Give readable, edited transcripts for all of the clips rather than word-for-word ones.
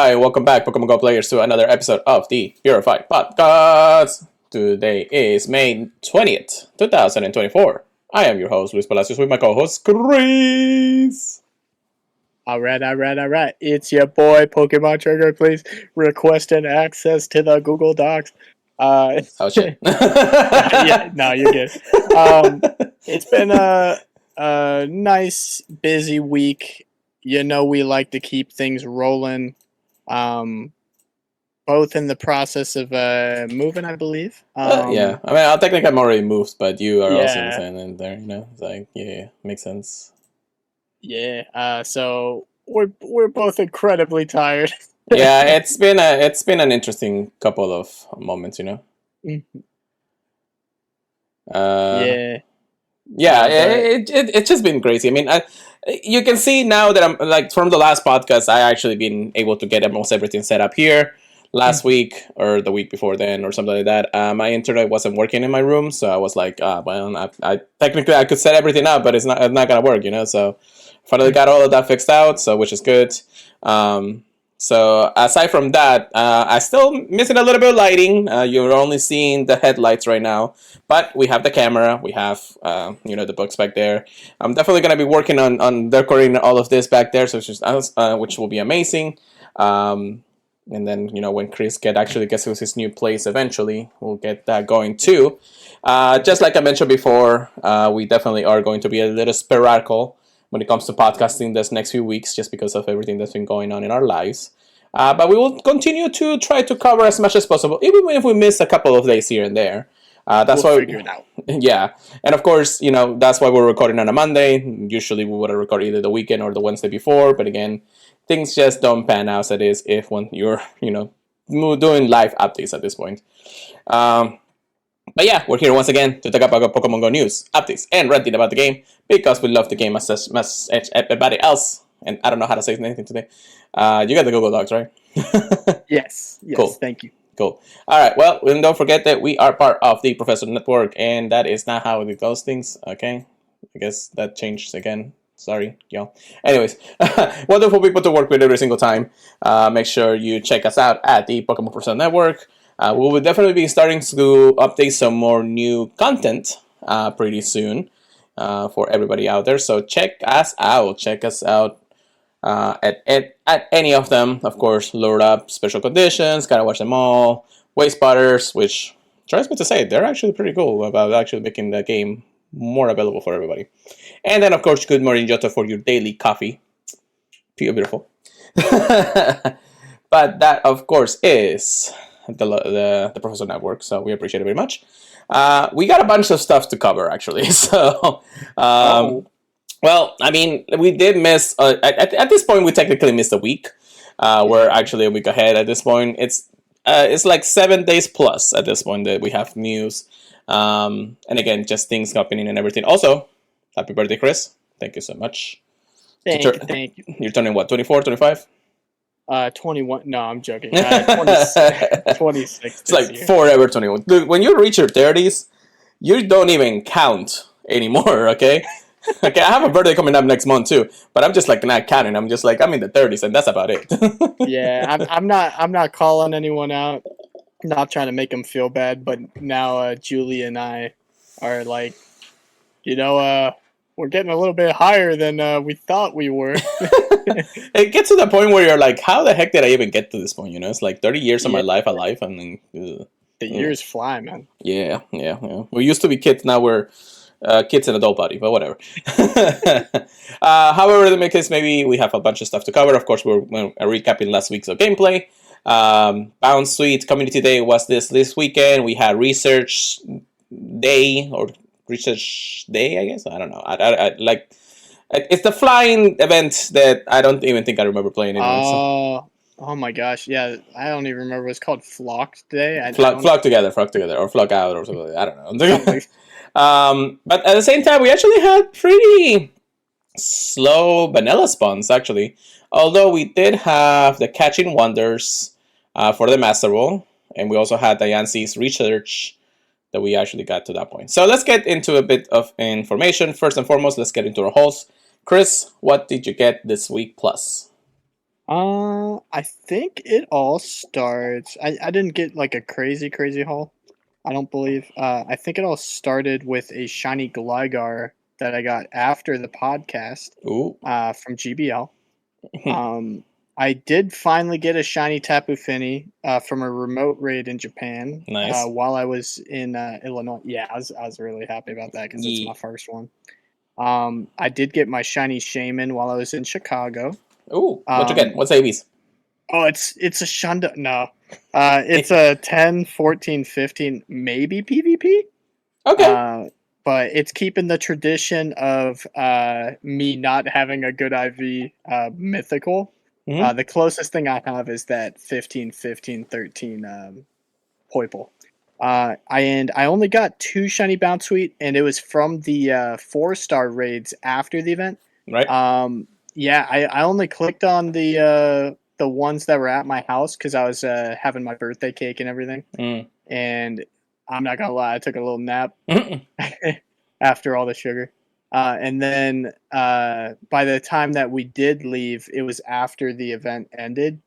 Hi, welcome back, Pokemon Go players, to another episode of the Purified podcast. Today is May 20th, 2024. I am your host, Luis Palacios, with my co-host, Chris. All right. It's your boy, Pokemon Trigger. Please requesting access to the Google Docs. Oh, shit. Yeah, no, you're good. It's been a nice, busy week. You know, we like to keep things rolling. Both in the process of moving, I believe. Yeah, I mean, technically I'm already moved, but you are also in the Yeah. same end there, you know? It's like, yeah, makes sense. Yeah. So we're both incredibly tired. Yeah, it's been an interesting couple of moments, you know? Yeah. Yeah, But- it's just been crazy. I mean, you can see now that I'm like from the last podcast, I actually been able to get almost everything set up here. Last week or the week before then or something like that, my internet wasn't working in my room, so I was like, well, I technically I could set everything up, but it's not gonna work, you know. So finally got all of that fixed out, so which is good. So aside from that, I still missing a little bit of lighting. You're only seeing the headlights right now, but we have the camera. We have the books back there. I'm definitely gonna be working on decorating all of this back there, so which will be amazing. And then when Chris actually gets to his new place eventually, we'll get that going too. Just like I mentioned before, we definitely are going to be a little sporadical when it comes to podcasting this next few weeks, just because of everything that's been going on in our lives. But we will continue to try to cover as much as possible, even if we miss a couple of days here and there. That's we'll why figure it out. Yeah, and of course, that's why we're recording on a Monday. Usually, we would have recorded either the weekend or the Wednesday before, but again, things just don't pan out as it is if when you're doing live updates at this point. But yeah, we're here once again to talk about Pokemon Go news, updates, and ranting about the game because we love the game as much as everybody else. And I don't know how to say anything today. You got the Google Docs, right? Yes. Cool. Thank you. Cool. All right. Well, and don't forget that we are part of the Professor Network, and that is not how it goes things. Okay. I guess that changed again. Sorry, y'all. Anyways, wonderful people to work with every single time. Make sure you check us out at the Pokemon Professor Network. We will definitely be starting to update some more new content pretty soon for everybody out there. So check us out. Check us out at any of them. Of course, Lured Up, Special Conditions, Gotta Watch Them All, Way Spotters, which tries me to say they're actually pretty cool about actually making the game more available for everybody. And then, of course, Good Morning Johto for your daily coffee. Pure beautiful. But that, of course, is the Professor Network, so we appreciate it very much. We got a bunch of stuff to cover, actually. So, well, I mean, we did miss... at this point, we technically missed a week. We're actually a week ahead at this point. It's like 7 days plus at this point that we have news. And again, just things happening and everything. Also, happy birthday, Chris. Thank you so much. Thank you. You're turning what, 24, 25? 21. No, I'm joking. 26. 26 It's like year. forever 21. Dude, when you reach your 30s, you don't even count anymore, okay? Okay, I have a birthday coming up next month too, but I'm just like not counting. I'm just like I'm in the 30s, and that's about it. Yeah, I'm not calling anyone out. Not trying to make them feel bad, but now Julie and I are like, we're getting a little bit higher than we thought we were. It gets to the point where you're like, how the heck did I even get to this point? It's like 30 years of my life alive, and then the years fly, man. Yeah. We used to be kids, now we're kids in adult body, but whatever. However, the case, maybe we have a bunch of stuff to cover. Of course, we're recapping last week's gameplay. Bounce Suite Community Day was this weekend. We had Research Day, or Research Day, I guess. I don't know. I like it's the flying event that I don't even think I remember playing anymore. Oh my gosh, yeah, I don't even remember. It's called Flock Day. Flock together, or Flock out, or something. I don't know. But at the same time, we actually had pretty slow vanilla spawns, actually. Although we did have the Catching Wonders for the Master Ball, and we also had Diance's Research that we actually got to that point. So let's get into a bit of information. First and foremost, let's get into our hauls. Chris, what did you get this week plus? I think it all starts. I didn't get like a crazy haul. I don't believe. I think it all started with a shiny Gligar that I got after the podcast. Ooh. From GBL. I did finally get a shiny Tapu Fini from a remote raid in Japan. Nice. While I was in Illinois. Yeah, I was really happy about that because it's Yeah. my first one. I did get my shiny Shaman while I was in Chicago. Ooh. What'd you get? What's ABs? Oh, it's a Shunda. No. It's a 10, 14, 15, maybe PvP. Okay. But it's keeping the tradition of me not having a good IV mythical. Mhm. The closest thing I have is that 15, 15, 13 Poiple. And I only got 2 shiny Bounce Sweet, and it was from the 4-star raids after the event. Right. Yeah, I only clicked on the ones that were at my house because I was having my birthday cake and everything. Mm. And I'm not gonna lie, I took a little nap Mhm. after all the sugar. And then by the time that we did leave, it was after the event ended.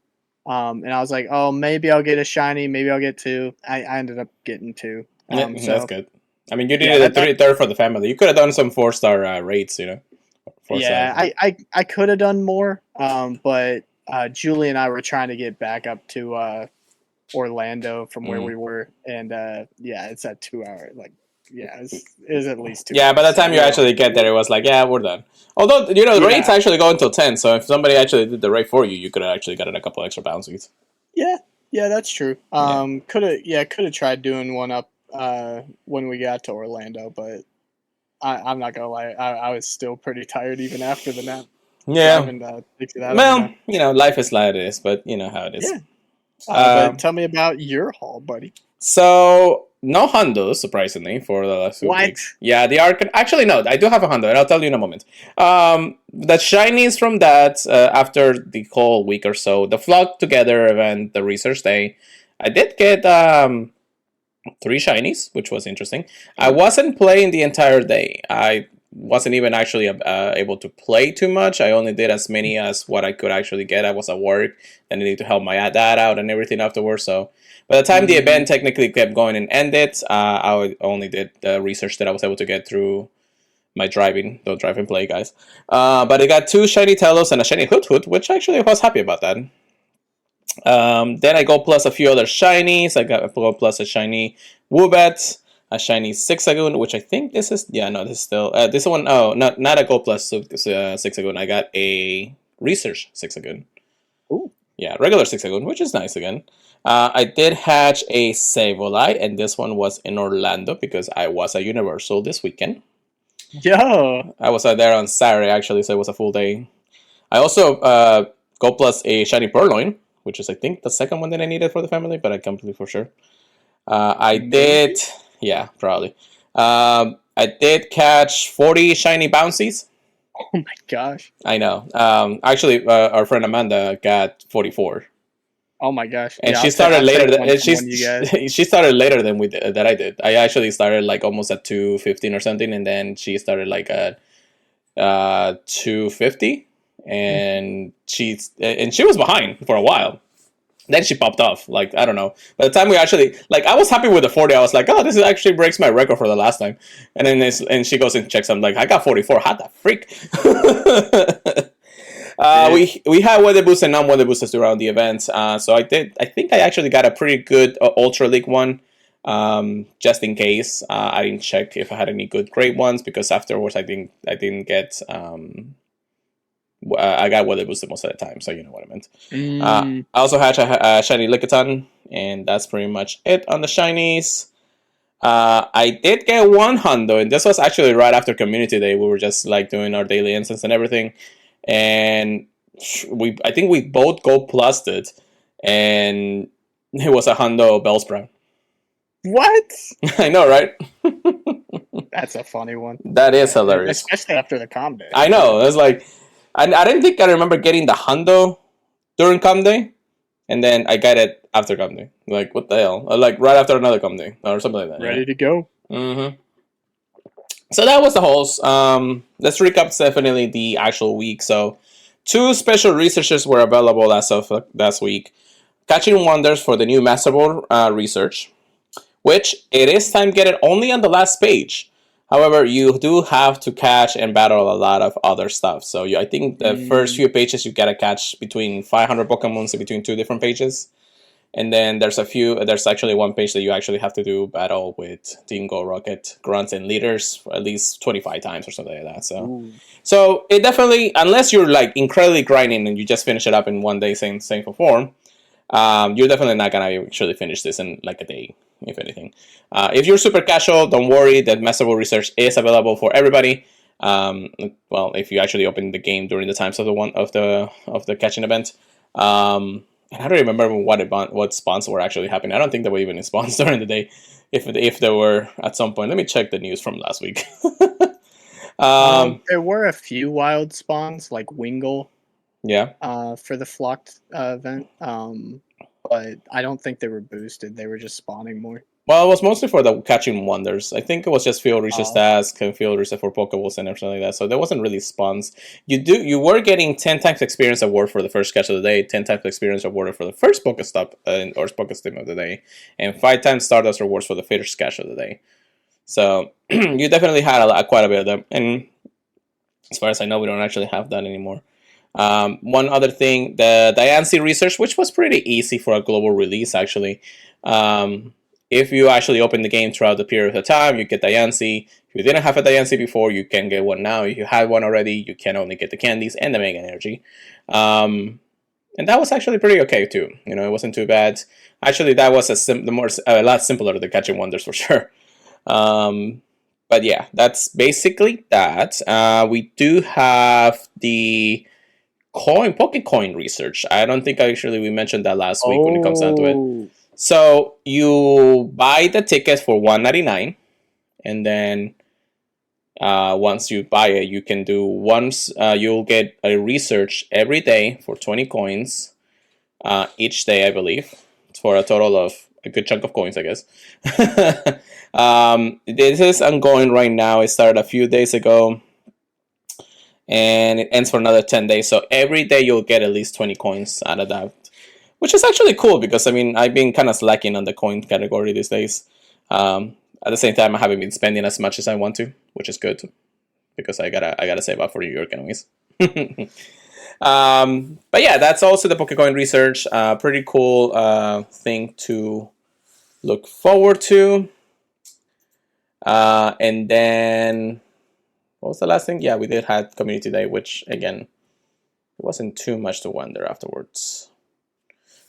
And I was like, oh, maybe I'll get a shiny, maybe I'll get 2. I ended up getting 2. Yeah, that's So good. I mean, you yeah, did a third for the family. You could have done some 4-star rates, you know. 4-star. yeah, I could have done more. But Julie and I were trying to get back up to Orlando from where we were, and yeah, it's at 2 hours. Like, yeah, it was at least 2 Yeah, hours. by the So time you actually get there, it was like, yeah, we're done. Although, you know, the rates yeah, actually go until 10, so if somebody actually did the rate for you, you could have actually gotten a couple extra bounces. yeah, that's true. Yeah. Could have tried doing one up when we got to Orlando, but I'm not gonna lie, I was still pretty tired even after the nap. So I Yeah. haven't picked it out every Well, time. you know, life is like it is, but you know how it is. Yeah. But tell me about your haul, buddy. So no Hondos, surprisingly, for the last 2 What? weeks. Yeah, the Arc. Actually, no, I do have a Hondo, and I'll tell you in a moment. The shinies from that after the whole week or so, the Flock Together event, the research day, I did get 3 shinies, which was interesting. I wasn't playing the entire day. I wasn't even actually able to play too much. I only did as many as what I could actually get. I was at work and I needed to help my dad out and everything afterwards. So by the time the event technically kept going and ended, I only did the research that I was able to get through my driving. Don't drive and play, guys. But I got 2 shiny Telos and a shiny Hoot Hoot, which actually I was happy about that. Then I go plus a few other shinies. I go plus a shiny Woobat, a shiny Zigzagoon, which I think this is. Yeah, no, this is still this one. Oh, not a Go Plus Zigzagoon. I got a Research Zigzagoon. Ooh. Yeah, regular Zigzagoon, which is nice again. I did hatch a Sableye, and this one was in Orlando because I was at Universal this weekend. Yo. I was there on Saturday actually, so it was a full day. I also Go Plus a shiny Purloin, which is I think the second one that I needed for the family, but I can't completely for sure. I did, yeah, probably. I did catch 40 shiny bouncies. Oh my gosh. I know. Actually, our friend Amanda got 44. Oh my gosh. And Yeah, she started later. She started later than that I did. I actually started like almost at 2:15 or something, and then she started like at 2:50, and she was behind for a while. Then she popped off. Like, I don't know. By the time we actually, like, I was happy with the 40. I was like, oh, this actually breaks my record for the last time. And then she goes and checks. I'm like, I got 44. How the freak? We had weather boosts and non-weather boosters throughout the event. So I think I actually got a pretty good Ultra League one. Just in case. I didn't check if I had any good great ones because afterwards I didn't get I got weather boosted most of the time, so you know what I meant. I also had a shiny Lickitung, and that's pretty much it on the shinies. I did get one Hondo, and this was actually right after Community Day. We were just like doing our daily instance and everything, and I think we both Go Plussed it, and it was a Hondo Bellsprout. What? I know, right? That's a funny one. That is hilarious, especially after the calm day. I know. It was like. I didn't think I remember getting the Hondo during Com Day, and then I got it after Com Day. Like, what the hell? Like, right after another Com Day, or something like that. Ready to go. Mm-hmm. So that was the holes. Let's recap definitely the actual week. So, 2 special researches were available as of last week. Catching Wonders for the new Master Ball research, which it is time get it only on the last page. However, you do have to catch and battle a lot of other stuff. So I think the first few pages you gotta catch between 500 Pokemon in between 2 different pages. And then there's actually one page that you actually have to do battle with Team Go Rocket, Grunts, and Leaders for at least 25 times or something like that. So it definitely, unless you're like incredibly grinding and you just finish it up in one day, same for form, you're definitely not gonna actually finish this in like a day, if anything. If you're super casual, don't worry. That Master Ball research is available for everybody. Well, if you actually open the game during the times of the catching event. And I don't remember what spawns were actually happening. I don't think there were even spawns during the day. If there were at some point, let me check the news from last week. There were a few wild spawns like Wingull. Yeah. For the flocked event. But I don't think they were boosted. They were just spawning more. Well, it was mostly for the Catching Wonders. I think it was just field research tasks and field research for Pokeballs and everything like that. So there wasn't really spawns. You were getting 10 times experience award for the first catch of the day, 10 times experience awarded for the first Pokestop or Pokestim of the day, and 5 times Stardust rewards for the first catch of the day. So you definitely had quite a bit of them. And as far as I know, we don't actually have that anymore. One other thing, the Diancie research, which was pretty easy for a global release, actually. If you actually open the game throughout the period of time, you get Diancie. If you didn't have a Diancie before, you can get one now. If you had one already, you can only get the candies and the Mega Energy. And that was actually pretty okay too. It wasn't too bad. Actually, that was a lot simpler than Catching Wonders for sure. But yeah, that's basically that. We do have the Pokecoin research. I don't think we mentioned that last week when it comes down to it. So you buy the ticket for $1.99, and then once you buy it, you can do you'll get a research every day for 20 coins each day, I believe, for a total of a good chunk of coins, I guess. This is ongoing right now. It started a few days ago, and it ends for another 10 days. So every day you'll get at least 20 coins out of that. Which is actually cool because, I've been kind of slacking on the coin category these days. At the same time, I haven't been spending as much as I want to, which is good because I gotta save up for New York anyways. But yeah, that's also the Pokecoin research. Pretty cool thing to look forward to. And then, what was the last thing? Yeah, we did have Community Day, which again, it wasn't too much to wonder afterwards.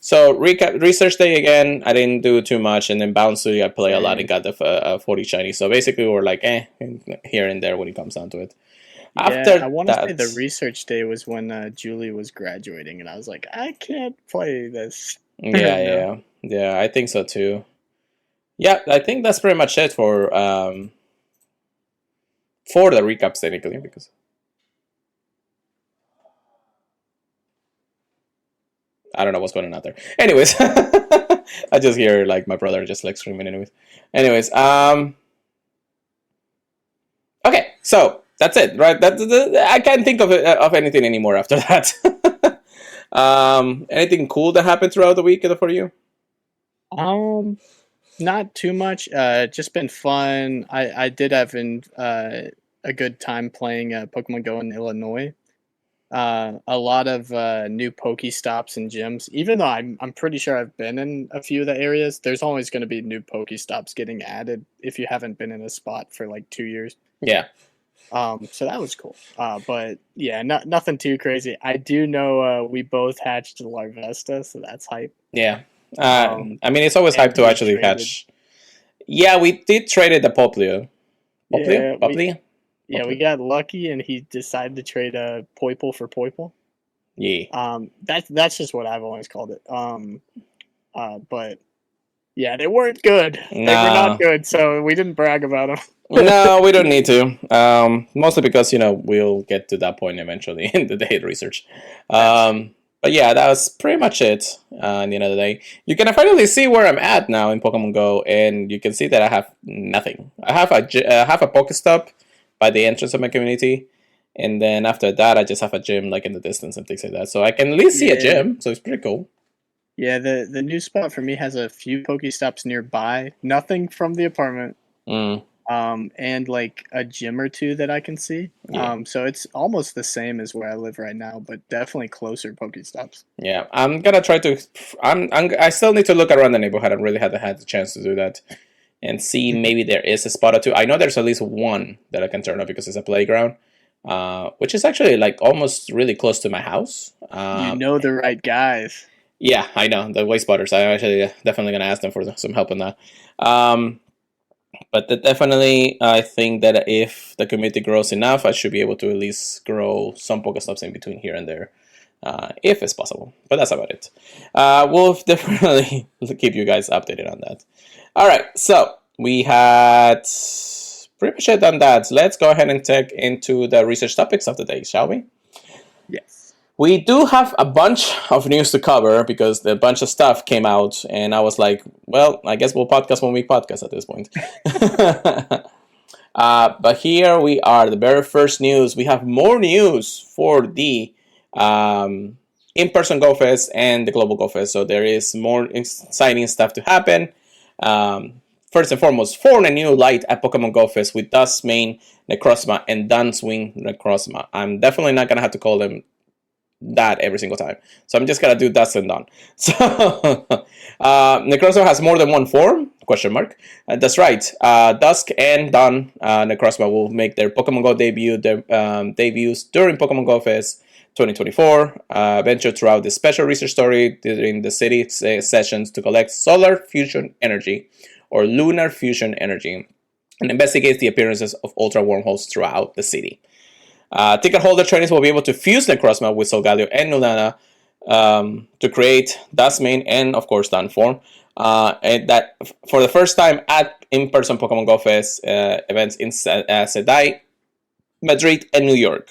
So research day again, I didn't do too much, and then Bouncy I play a lot and got the 40 shiny. So basically we're like here and there when it comes down to it. I want to say the research day was when Julie was graduating, and I was like, I can't play this. Yeah, I think so too. Yeah, I think that's pretty much it for the recaps technically, because. I don't know what's going on out there. Anyways, I just hear like my brother just like screaming. Anyways, okay, so that's it, right? I can't think of anything anymore after that. Anything cool that happened throughout the week for you? Not too much. Just been fun. I did have a good time playing Pokemon Go in Illinois. A lot of new Pokestops and gyms. Even though I'm pretty sure I've been in a few of the areas, there's always going to be new Pokestops getting added if you haven't been in a spot for like 2 years. Yeah. So that was cool. But yeah, nothing too crazy. I do know we both hatched Larvesta, so that's hype. Yeah. It's always hype to actually hatch. Yeah, we did trade the Poplio. Poplio? Yeah, we got lucky, and he decided to trade a Poipole for Poipole. Yeah. That's just what I've always called it. But yeah, they weren't good. They were not good, so we didn't brag about them. No, we don't need to. Mostly because we'll get to that point eventually in the day research. But yeah, that was pretty much it. At the end of the day, you can finally see where I'm at now in Pokemon Go, and you can see that I have nothing. I have a Pokestop by the entrance of my community, And then after that, I just have a gym like in the distance and things like that. So I can at least see a gym. So it's pretty cool. Yeah, the new spot for me has a few Pokestops nearby. Nothing from the apartment. Mm, And like a gym or two that I can see. yeah. So it's almost the same as where I live right now, but definitely closer Pokestops. Yeah, I'm gonna try to. I still need to look around the neighborhood. I really haven't had the chance to do that and see maybe there is a spot or two. I know there's at least one that I can turn up because it's a playground, which is actually like almost really close to my house. You know the right guys. Yeah, I know the waste spotters. I'm actually definitely gonna ask them for some help on that. Um, but definitely, I think that if the community grows enough, I should be able to at least grow some Pokestops in between here and there, if it's possible. But that's about it. We'll definitely keep you guys updated on that. All right, so we had pretty much it on that. Let's go ahead and take into the research topics of the day, shall we? Yes. We do have a bunch of news to cover because a bunch of stuff came out, and I was like, well, I guess we'll podcast when we podcast at this point. But here we are, the very first news. We have more news for the in-person Go Fest and the Global Go Fest. So there is more exciting stuff to happen. First and foremost, for a new light at Pokemon Go Fest with Dusk Main Necrozma and Dunswing Necrozma. I'm definitely not going to have to call them that every single time. So I'm just gonna do Dusk and Dawn. So Necrozma has more than one form? Question mark. That's right. Dusk and Dawn Necrozma will make their Pokemon Go debuts during Pokemon Go Fest 2024. Venture throughout the special research story during the city sessions to collect solar fusion energy or lunar fusion energy and investigates the appearances of ultra wormholes throughout the city. Ticket holder trainers will be able to fuse Necrozma with Solgaleo and Nulana to create Duskmane and, of course, Dawn form. And that for the first time at in-person Pokemon Go Fest events in Sedai, Madrid, and New York.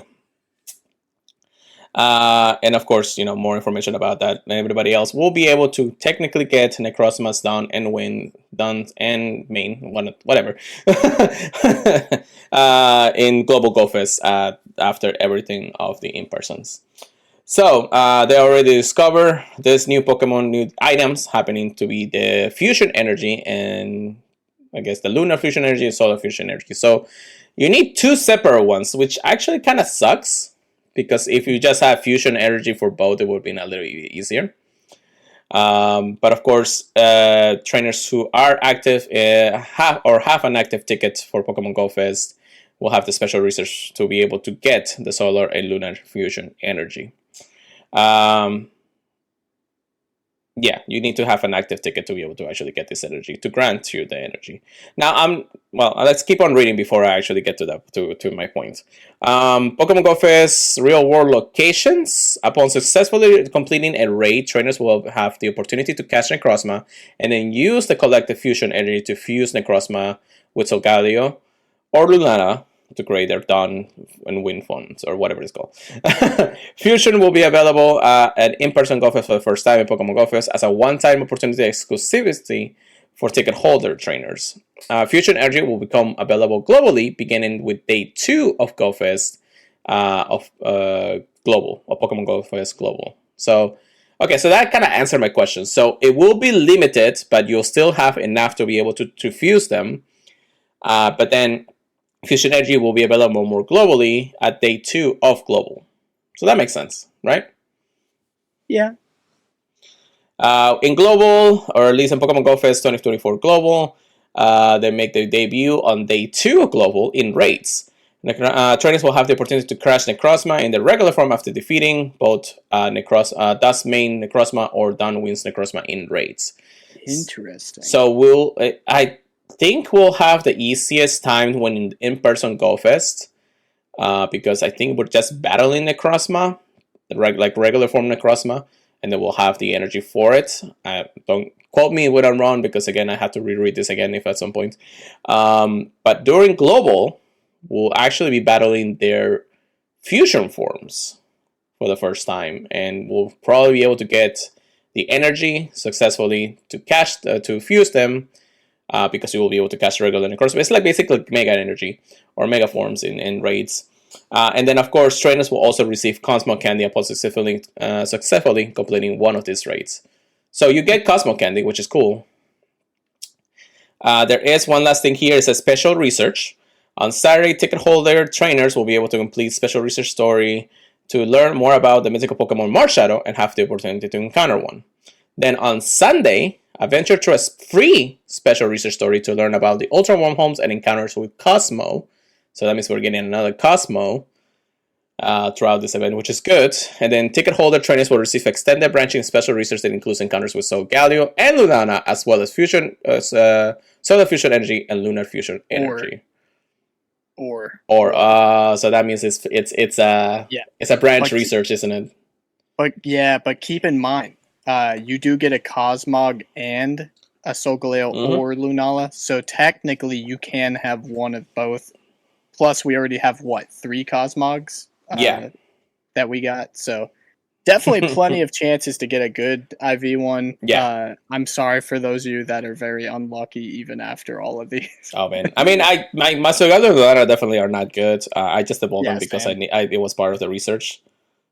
And of course, more information about that. Everybody else will be able to technically get Necrozma's Dawn and win Dawn and Main, whatever, in Global Go Fest after everything of the in-persons. So they already discovered this new Pokemon, new items happening to be the Fusion Energy and I guess the Lunar Fusion Energy and Solar Fusion Energy. So you need two separate ones, which actually kind of sucks. Because if you just have fusion energy for both, it would be a little bit easier. But of course, trainers who are active have an active ticket for Pokemon Go Fest will have the special research to be able to get the solar and lunar fusion energy. Yeah, you need to have an active ticket to be able to actually get this energy, to grant you the energy. Now, let's keep on reading before I actually get to my point. Pokemon Go Fest real-world locations. Upon successfully completing a raid, trainers will have the opportunity to catch Necrozma and then use the collective fusion energy to fuse Necrozma with Solgaleo or Lunana to create their Dawn and Wind forms, or whatever it's called. Fusion will be available at in-person Go Fest for the first time in Pokemon Go Fest as a one-time opportunity exclusivity for ticket holder trainers. Fusion Energy will become available globally beginning with Day 2 of Go Fest of Pokemon Go Fest Global. So, okay, so that kind of answered my question. So it will be limited, but you'll still have enough to be able to fuse them. But then Fusion Energy will be available more globally at Day 2 of Global. So that makes sense, right? Yeah. In Global, or at least in Pokemon Go Fest 2024 Global, they make their debut on Day 2 of Global in raids. Trainers will have the opportunity to crash Necrozma in the regular form after defeating both Dusk Main Necrozma or Dawnwind's Necrozma in raids. Interesting. So I think we'll have the easiest time when in-person Go Fest, because I think we're just battling Necrozma, like regular form Necrozma, and then we'll have the energy for it. Don't quote me when I'm wrong, because again, I have to reread this again if at some point. But during Global, we'll actually be battling their fusion forms for the first time, and we'll probably be able to get the energy successfully to fuse them. Because you will be able to catch regular Necrozma. It's like basically Mega Energy or Mega Forms in raids. And then, of course, trainers will also receive Cosmo Candy upon successfully completing one of these raids. So you get Cosmo Candy, which is cool. There is one last thing here. It's a special research. On Saturday, ticket holder trainers will be able to complete special research story to learn more about the mythical Pokemon Marshadow and have the opportunity to encounter one. Then on Sunday, adventure through a free special research story to learn about the Ultra Warm Homes and encounters with Cosmo. So that means we're getting another Cosmo throughout this event, which is good. And then ticket holder trainers will receive extended branching special research that includes encounters with Solgaleo and Lunana, as well as fusion, Solar Fusion Energy and Lunar Fusion Energy. So that means it's a branch research, isn't it? But keep in mind, you do get a Cosmog and a Solgaleo or Lunala, so technically you can have one of both. Plus, we already have 3 Cosmogs that we got, so definitely plenty of chances to get a good IV one. Yeah. I'm sorry for those of you that are very unlucky even after all of these. Oh man, I mean, my Solgaleo and Lunana definitely are not good. I just evolved them because it was part of the research.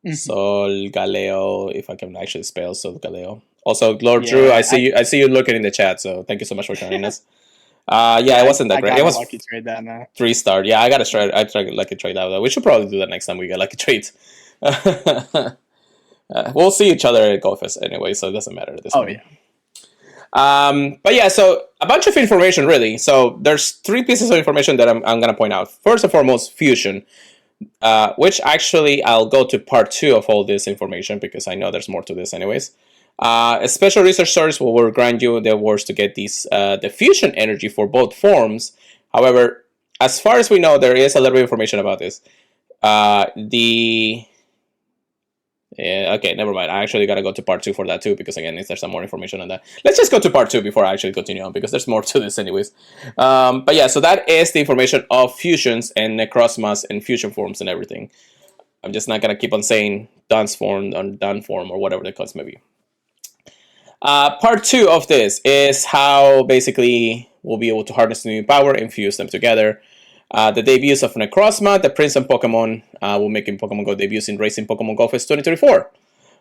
Solgaleo, if I can actually spell Solgaleo. Also, Lord Drew, I see you looking in the chat, so thank you so much for joining us. It wasn't that great. It was lucky trade that now. 3-star. Yeah, I tried lucky trade out though. We should probably do that next time we get lucky trades. We'll see each other at GoFest anyway, so it doesn't matter at this point. But yeah, so a bunch of information really. So there's 3 pieces of information that I'm gonna point out. First and foremost, fusion. Which actually I'll go to part 2 of all this information because I know there's more to this anyways. A special research source will grant you the awards to get these the fusion energy for both forms. However, as far as we know, there is a little bit of information about this. Okay, never mind. I actually gotta go to part 2 for that too, because again, there's some more information on that. Let's just go to part 2 before I actually continue on, because there's more to this anyways. But yeah, so that is the information of fusions and Necrozmas and fusion forms and everything. I'm just not gonna keep on saying dance form or done form or whatever the case may be. Part 2 of this is how basically we'll be able to harness the new power and fuse them together. The debuts of Necrozma, the Prince and Pokemon will make in Pokemon Go debuts in Racing Pokemon Go Fest 2024.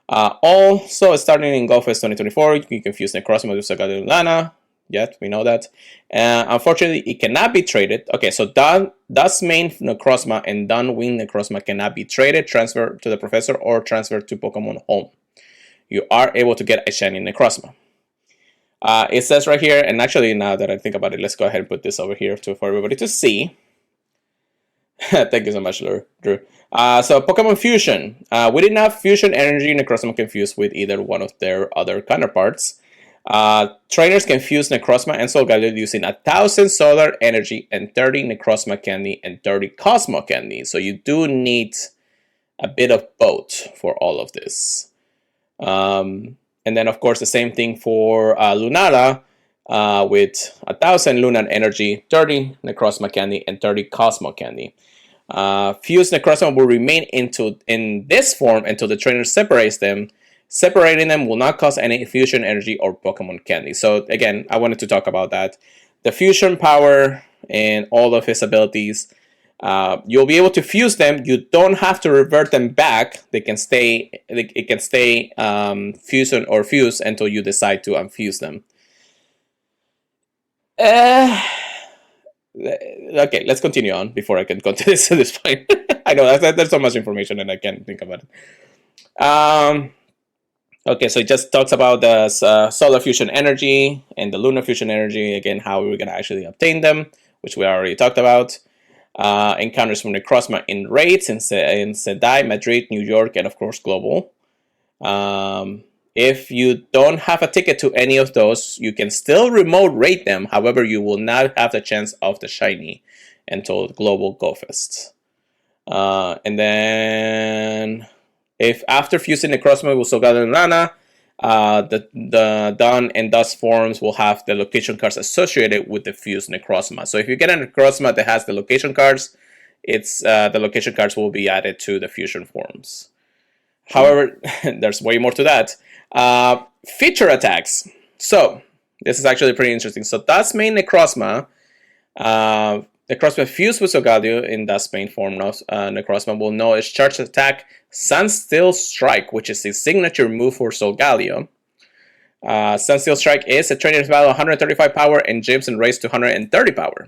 Also, starting in Go Fest 2024, you can fuse Necrozma with Solgaleo and Lana. Yes, we know that. Unfortunately, it cannot be traded. Okay, so Dusk main Necrozma and Dawn Wing Necrozma cannot be traded, transferred to the Professor, or transferred to Pokemon Home. You are able to get a shiny Necrozma. It says right here, and actually now that I think about it, let's go ahead and put this over here for everybody to see. Thank you so much, Drew. So Pokemon Fusion. With enough fusion energy, Necrozma can fuse with either one of their other counterparts. Trainers can fuse Necrozma and Solgaleo using 1,000 solar energy and 30 Necrozma candy and 30 Cosmo candy. So you do need a bit of both for all of this. And then, of course, the same thing for Lunala. With 1,000 Lunar Energy, 30 Necrozma Candy, and 30 Cosmo Candy. Fused Necrozma will remain in this form until the trainer separates them. Separating them will not cost any fusion energy or Pokemon Candy. So again, I wanted to talk about that. The fusion power and all of his abilities, you'll be able to fuse them. You don't have to revert them back. They can stay. It can stay fusion or fuse until you decide to unfuse them. Okay, let's continue on before I can go to this point. I know there's so much information and I can't think about it. Okay, so it just talks about the solar fusion energy and the lunar fusion energy. Again, how we're going to actually obtain them, which we already talked about. Encounters from Necrozma in raids in Sedai, Madrid, New York, and of course global. If you don't have a ticket to any of those, you can still remote raid them. However, you will not have the chance of the shiny until Global Go Fest. And then, if after fusing Necrozma with Solgaleo and Lana, the Dawn and Dusk forms will have the location cards associated with the fused Necrozma. So if you get a Necrozma that has the location cards, the location cards will be added to the fusion forms. However, there's way more to that. Feature attacks. So this is actually pretty interesting. So Dusk main Necrozma Necrozma fused with Solgaleo in Dusk main form. Necrozma will know its charged attack, Sunsteel Strike, which is a signature move for Solgaleo. Sunsteel Strike is a trainer's value 135 power and jumps and raise to 130 power.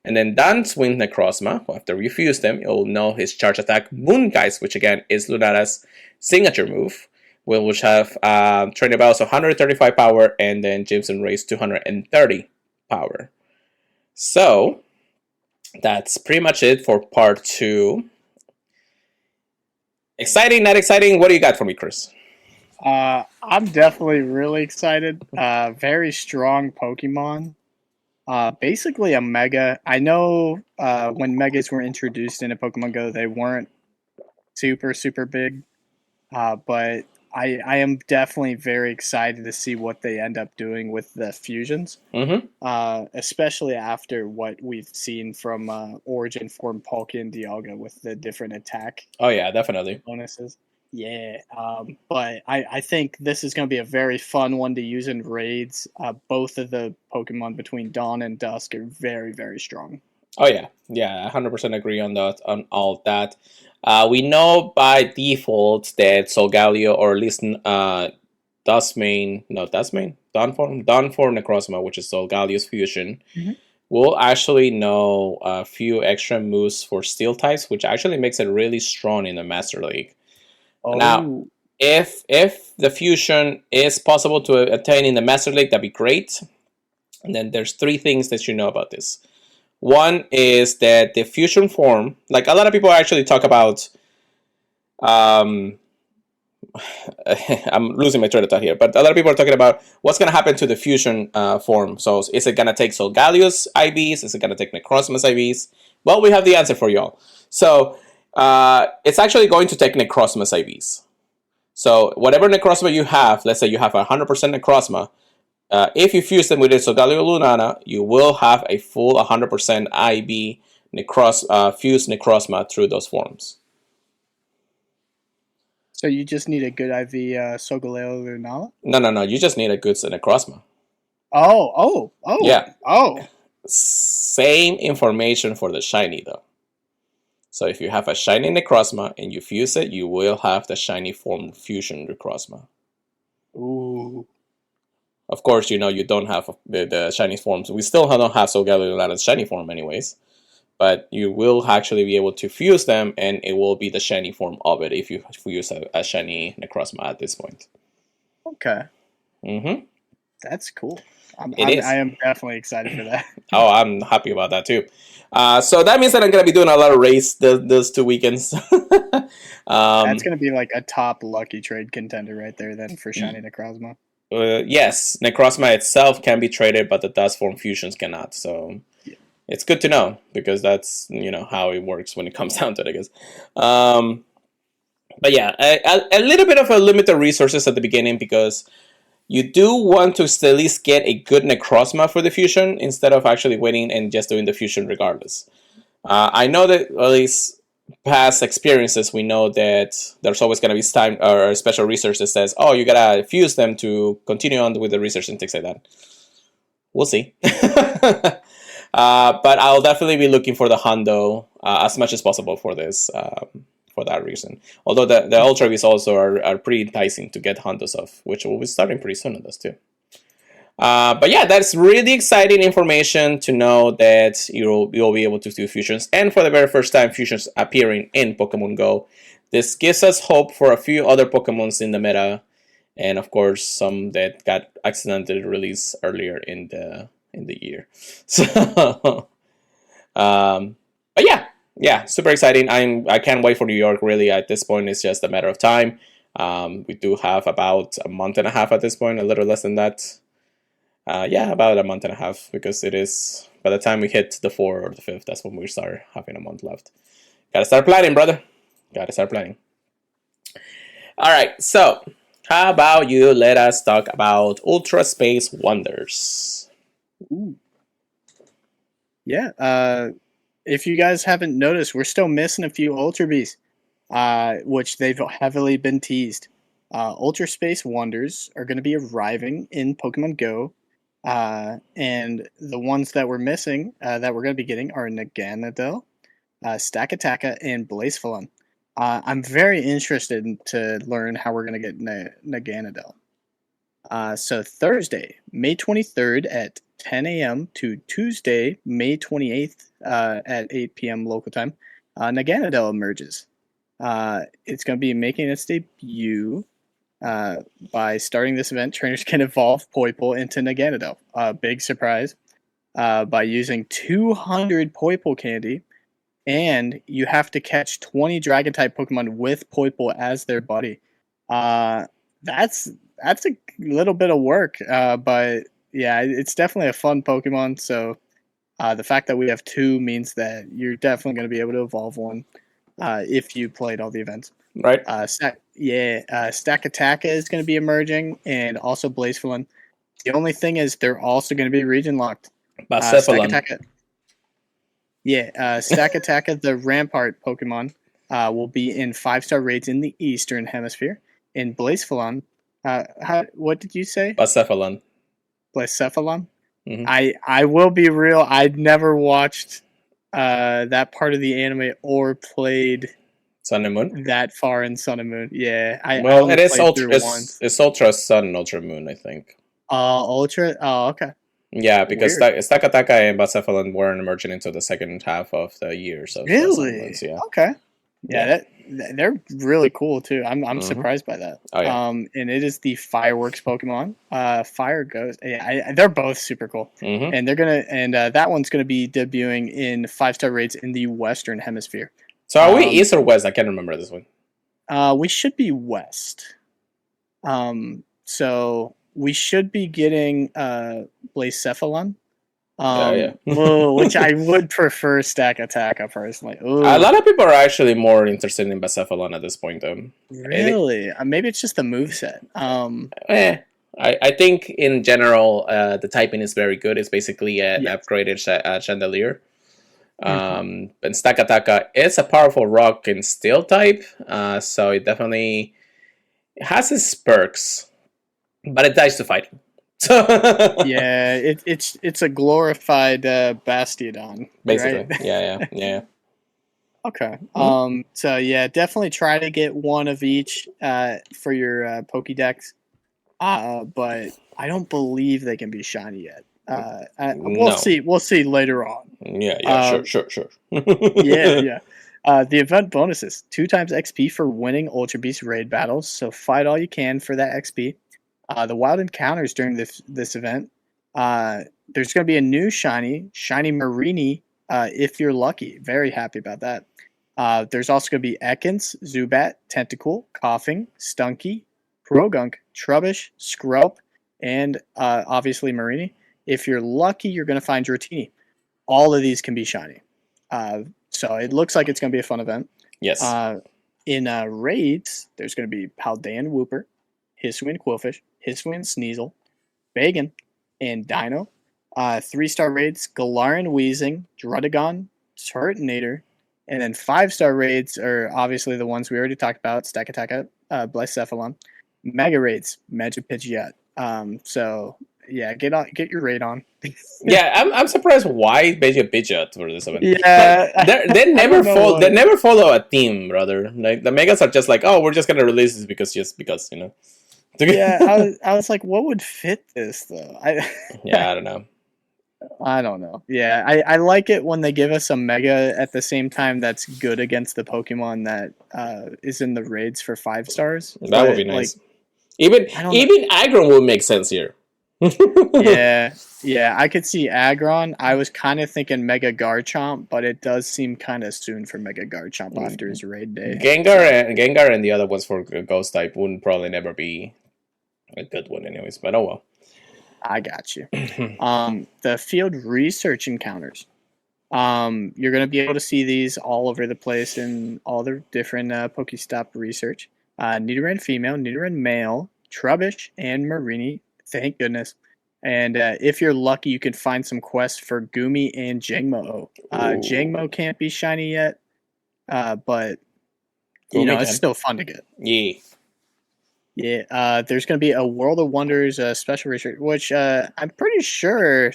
And then Dance with Necrozma, after you fuse them, you'll know his charge attack Moongeist, which again is Lunara's signature move, which have trainer values of 135 power and then jumps and raise 230 power. So that's pretty much it for part 2. Exciting, not exciting? What do you got for me, Chris? I'm definitely really excited. Very strong Pokemon. Basically a Mega. I know when Megas were introduced into Pokemon Go, they weren't super big. But I am definitely very excited to see what they end up doing with the fusions. Especially after what we've seen from Origin Form Palkia and Dialga with the different attack. Oh yeah, definitely. Bonuses. Yeah, but I think this is going to be a very fun one to use in raids. Both of the Pokemon between Dawn and Dusk are very strong. Oh yeah, 100% agree on that, on all that. We know by default that Solgaleo, or at least Dawn form Necrozma, which is Solgaleo's fusion, will actually know a few extra moves for Steel types, which actually makes it really strong in the Master League. Now, if the fusion is possible to attain in the Master League, that'd be great. And then there's 3 things that you know about this. One is that the fusion form, like a lot of people actually talk about, I'm losing my train of thought here, but a lot of people are talking about what's going to happen to the fusion form. So is it going to take Solgaleo's IVs? Is it going to take Necrozma's IVs? Well, we have the answer for y'all. So it's actually going to take Necrozma's IVs. So whatever Necrozma you have, let's say you have 100% Necrozma, if you fuse them with a Solgaleo Lunana, you will have a full 100% IV fused Necrozma through those forms. So you just need a good IV Solgaleo Lunala? No. You just need a good Necrozma. Oh. Yeah. Oh. Same information for the shiny, though. So if you have a shiny Necrozma and you fuse it, you will have the shiny form fusion Necrozma. Ooh. Of course, you don't have the shiny forms. We still don't have Solgaleo Lunana's shiny form anyways. But you will actually be able to fuse them, and it will be the shiny form of it if you use a shiny Necrozma at this point. Okay. That's cool. I am definitely excited for that. Oh, I'm happy about that too. So that means that I'm going to be doing a lot of raids those 2 weekends. That's going to be like a top lucky trade contender right there then for shiny Necrozma. Yes, Necrozma itself can be traded, but the Dust form fusions cannot. So it's good to know, because that's how it works when it comes down to it, I guess. But yeah, a little bit of a limited resources at the beginning, because you do want to at least get a good Necrozma for the fusion instead of actually waiting and just doing the fusion regardless. I know that at least past experiences, we know that there's always going to be time or special research that says, oh, you gotta fuse them to continue on with the research and things like that. We'll see. But I'll definitely be looking for the Hondo as much as possible for this, for that reason. Although the Ultra Bees also are pretty enticing to get Hondos of, which will be starting pretty soon on this too. But yeah, that's really exciting information to know that you'll be able to do fusions, and for the very first time, fusions appearing in Pokemon Go. This gives us hope for a few other Pokemons in the meta, and of course some that got accidentally released earlier in the year. So, but yeah, super exciting. I can't wait for New York. Really, at this point, it's just a matter of time. We do have about a month and a half at this point, a little less than that. About a month and a half, because it is, by the time we hit the 4th or the 5th, that's when we start having a month left. Gotta start planning, brother. Gotta start planning. Alright, so how about you let us talk about Ultra Space Wonders? Ooh. Yeah, if you guys haven't noticed, we're still missing a few Ultra Bees, which they've heavily been teased. Ultra Space Wonders are going to be arriving in Pokemon Go And the ones that we're missing that we're going to be getting are Naganadel, Stakataka, and Blazefalon. I'm very interested to learn how we're going to get Naganadel. So Thursday, May 23rd at 10 a.m. to Tuesday, May 28th at 8 p.m. local time, Naganadel emerges. It's going to be making its debut. By starting this event, trainers can evolve Poipole into Naganadel. Big surprise. By using 200 Poipole candy, and you have to catch 20 Dragon-type Pokemon with Poipole as their buddy. That's a little bit of work, but yeah, it's definitely a fun Pokemon. So the fact that we have 2 means that you're definitely going to be able to evolve one if you played all the events. Right. Stakataka is going to be emerging, and also Blazefalon. The only thing is they're also going to be region locked. Stakataka. Stakataka, the Rampart Pokemon, will be in 5-star raids in the Eastern Hemisphere. In Blazefalon, what did you say? Blacephalon. Mm-hmm. I will be real. I'd never watched that part of the anime or played Sun and Moon that far in Sun and Moon. Yeah, it is Ultra. It's Ultra Sun and Ultra Moon, I think. Ultra. Oh, okay. Yeah, because Stakataka and Blacephalon weren't emerging until the second half of the year. So really, yeah. Okay. Yeah, they're really cool too. I'm surprised by that. Oh, yeah. And it is the Fireworks Pokemon. Fire Ghost. Yeah, they're both super cool. And that one's gonna be debuting in 5-star raids in the Western Hemisphere. So are we East or West? I can't remember this one. We should be West. So we should be getting Blacephalon. Which I would prefer Stakataka personally. Ooh. A lot of people are actually more interested in Blacephalon at this point, though. Really? Maybe it's just the moveset. I think in general, the typing is very good. It's basically an upgraded Chandelier. And Stakataka is a powerful rock and steel type, so it definitely has its perks, but it dies to fighting. Yeah, it's a glorified Bastiodon, basically. Right? Yeah. Okay. So yeah, definitely try to get one of each for your Pokédex. But I don't believe they can be shiny yet. We'll see. We'll see later on. Yeah. Sure. Yeah. The event bonuses: 2 times XP for winning Ultra Beast raid battles. So fight all you can for that XP. The wild encounters during this event. There's going to be a new shiny Marini. If you're lucky, very happy about that. There's also going to be Ekans, Zubat, Tentacool, Coughing, Stunky, Progunk, Trubbish, Scrub, and obviously Marini. If you're lucky, you're going to find Dratini. All of these can be shiny. So it looks like it's going to be a fun event. Yes. In raids, there's going to be Paldean Wooper, Hisuian Quillfish, Hisuian Sneasel, Bagan, and Dino. 3-star raids, Galarian Weezing, Druddigon, Turtonator, and then 5-star raids are obviously the ones we already talked about, Stakataka, Blacephalon. Mega raids, Magipidgeot. So yeah, get your raid on. Yeah, I'm surprised why Magipidgeot for this event. Yeah, they never follow. They never follow a theme, brother. Like the megas are just like, oh, we're just gonna release this because you know. Yeah, I was like, what would fit this though? I don't know. I don't know. Yeah, I like it when they give us a mega at the same time that's good against the Pokemon that is in the raids for 5 stars. That would be nice. Like, even Aggron would make sense here. Yeah, I could see Aggron. I was kind of thinking Mega Garchomp, but it does seem kind of soon for Mega Garchomp after his raid day. Gengar and the other ones for Ghost type wouldn't probably never be a good one anyways, but oh well. I got you. The field research encounters. You're going to be able to see these all over the place in all the different Pokestop research. Nidoran female, Nidoran male, Trubbish, and Marini. Thank goodness. And if you're lucky, you can find some quests for Gumi and Jangmo. Jangmo can't be shiny yet, but you know it's still fun to get. Yeah. Yeah, there's going to be a World of Wonders special research, which I'm pretty sure.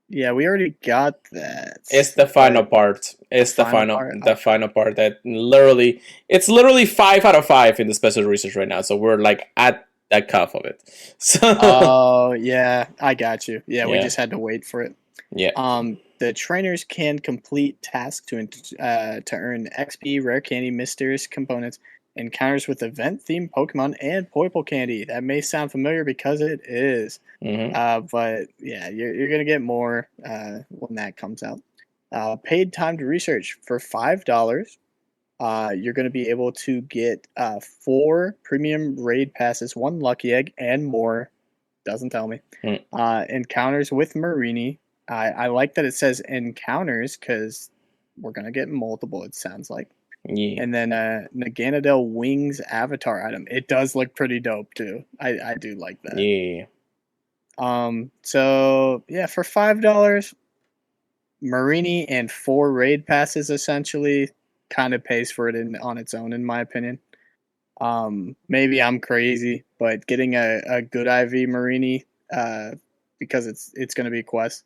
Yeah, we already got that. It's the final But part. the It's final part. the final part that literally, it's literally 5 out of 5 in the special research right now. So we're like at that cuff of it. So Oh, yeah, I got you. Yeah, we yeah, just had to wait for it. yeah. The trainers can complete tasks to earn XP, rare candy, mysterious components, encounters with event-themed Pokemon, and Poiple candy. That may sound familiar because it is. Hmm. But yeah, you're gonna get more when that comes out. Paid time to research for $5. You're going to be able to get 4 premium raid passes, 1 lucky egg, and more. Doesn't tell me. Mm. Encounters with Marini. I like that it says encounters because we're going to get multiple, it sounds like. Yeah, And then Naganadel Wings avatar item. It does look pretty dope too. I do like that. yeah. So yeah, for $5, Marini and 4 raid passes essentially kind of pays for it on its own, in my opinion. Maybe I'm crazy, but getting a good IV Marini, because it's going to be quest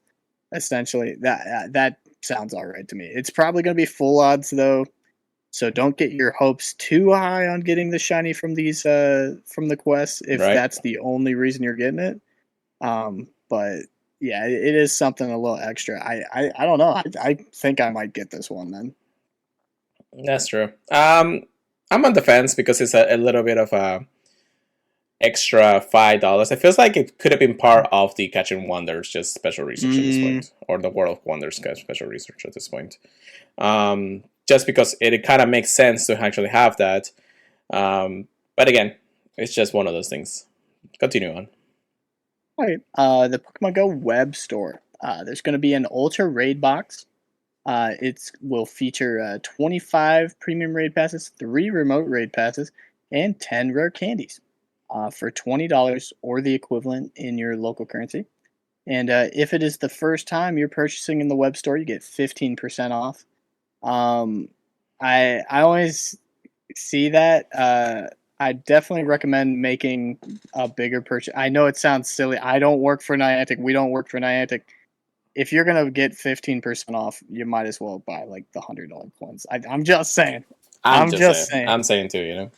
essentially, that sounds all right to me. It's probably going to be full odds though, so don't get your hopes too high on getting the shiny from these from the quests if Right. that's the only reason you're getting it. But yeah, it is something a little extra. I don't know. I think I might get this one then. That's true. I'm on the fence because it's a little bit of a extra $5. It feels like it could have been part of the Catching Wonders, just special research at this Mm, point, or the World of Wonders special research at this point. Just because it kind of makes sense to actually have that. But again, it's just one of those things. Continue on. all right. The Pokemon Go web store. There's going to be an Ultra Raid box. It will feature 25 premium raid passes, 3 remote raid passes, and 10 rare candies for $20 or the equivalent in your local currency. And if it is the first time you're purchasing in the web store, you get 15% off. Um, I always see that. I definitely recommend making a bigger purchase. I know it sounds silly. I don't work for Niantic. We don't work for Niantic. If you're gonna get 15% off, you might as well buy like the $100 coins. I'm just saying. I'm I'm just just saying. saying. I'm saying too. You know.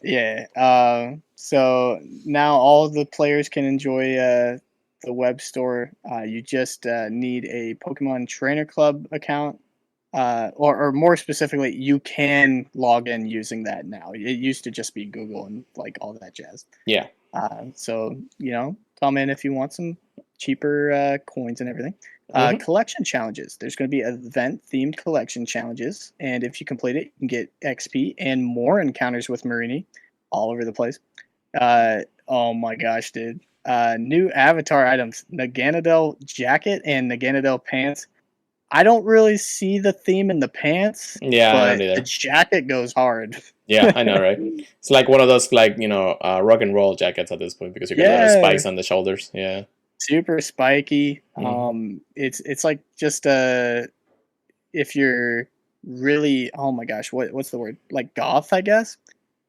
Yeah. So now all the players can enjoy the web store. You just need a Pokemon Trainer Club account, or more specifically, you can log in using that now. It used to just be Google and like all that jazz. Yeah. So come in if you want some cheaper coins and everything. Mm-hmm. Collection challenges. There's going to be event themed collection challenges, and if you complete it, you can get XP and more encounters with Marini all over the place. Oh my gosh, dude! New avatar items: Naganadel jacket and Naganadel pants. I don't really see the theme in the pants, Yeah, I don't but the either. jacket goes hard. Yeah, I know, right? It's like one of those like rock and roll jackets at this point because you get a lot of Yeah, spikes on the shoulders. Yeah. super spiky. Mm-hmm. It's like just if you're really, oh my gosh, what's the word, like goth, I guess,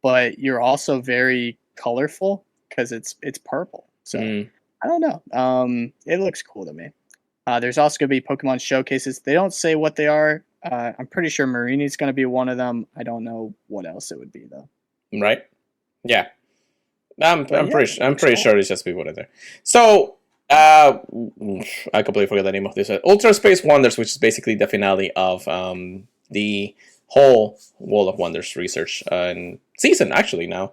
but you're also very colorful because it's purple. So Mm. I don't know. It looks cool to me. There's also going to be Pokemon showcases. They don't say what they are. I'm pretty sure Marini's going to be one of them. I don't know what else it would be though. Right. Yeah. I'm But I'm yeah, pretty it looks pretty cool. sure it's just people in there. So I completely forgot the name of this. Ultra Space Wonders, which is basically the finale of the whole World of Wonders research and season. Actually, now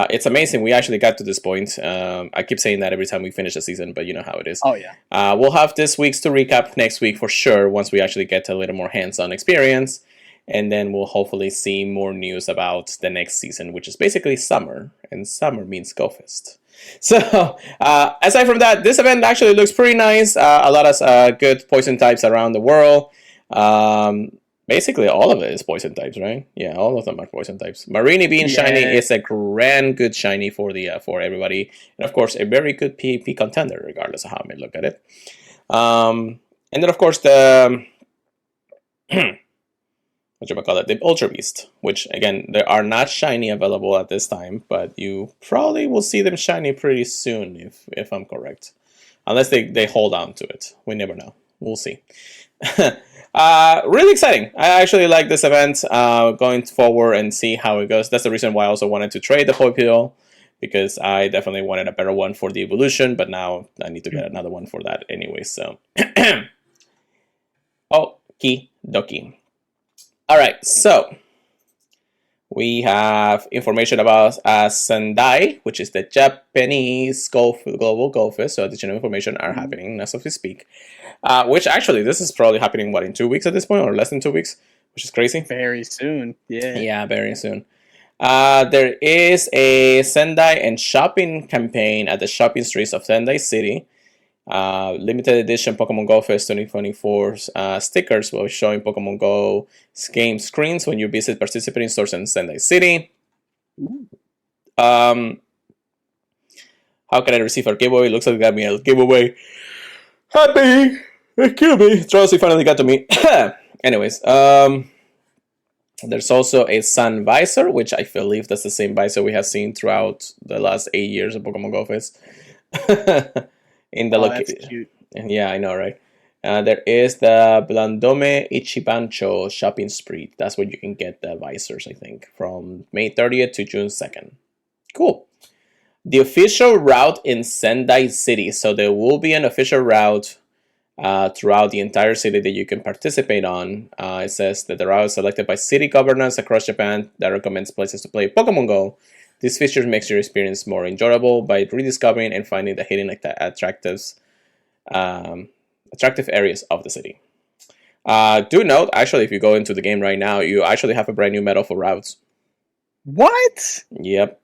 it's amazing. We actually got to this point. I keep saying that every time we finish a season, but you know how it is. Oh yeah. We'll have this week's to recap next week for sure. Once we actually get a little more hands-on experience. And then we'll hopefully see more news about the next season, which is basically summer, and summer means GoFest. So, aside from that, this event actually looks pretty nice. A lot of good poison types around the world. Basically, all of it is poison types, right? Yeah, all of them are poison types. Marini being shiny Yeah. is a grand good shiny for everybody, and of course, a very good PvP contender, regardless of how I may look at it. And then, of course, the the Ultra Beast, which again they are not shiny available at this time, but you probably will see them shiny pretty soon if I'm correct, unless they hold on to it. We never know. We'll see. Really exciting. I actually like this event going forward and see how it goes. That's the reason why I also wanted to trade the Poipil, because I definitely wanted a better one for the evolution, but now I need to get another one for that anyway. So, okie dokie. All right, so we have information about Sendai, which is the Japanese global golf fest. So additional information are happening as of we speak. Which actually, this is probably happening, in 2 weeks at this point, or less than 2 weeks, which is crazy. Very soon, yeah. Yeah, very soon. There is a Sendai and shopping campaign at the shopping streets of Sendai City. Limited edition Pokemon Go Fest 2024 stickers will showing Pokemon Go game screens when you visit participating stores in Sendai City. How can I receive our giveaway? Looks like we got me a giveaway. Happy! It killed me. Drowsy finally got to me. Anyways, there's also a sun visor, which I believe that's the same visor we have seen throughout the last 8 years of Pokemon Go Fest. In the that's cute. Yeah, I know, right? There is the Blandome Ichibancho shopping spree. That's where you can get the visors, I think, from May 30th to June 2nd. Cool. The official route in Sendai City. So there will be an official route throughout the entire city that you can participate on. It says that the route is selected by city governors across Japan that recommends places to play Pokemon Go. This feature makes your experience more enjoyable by rediscovering and finding the hidden attractive areas of the city. Do note, actually, if you go into the game right now, you actually have a brand new medal for routes. What? Yep.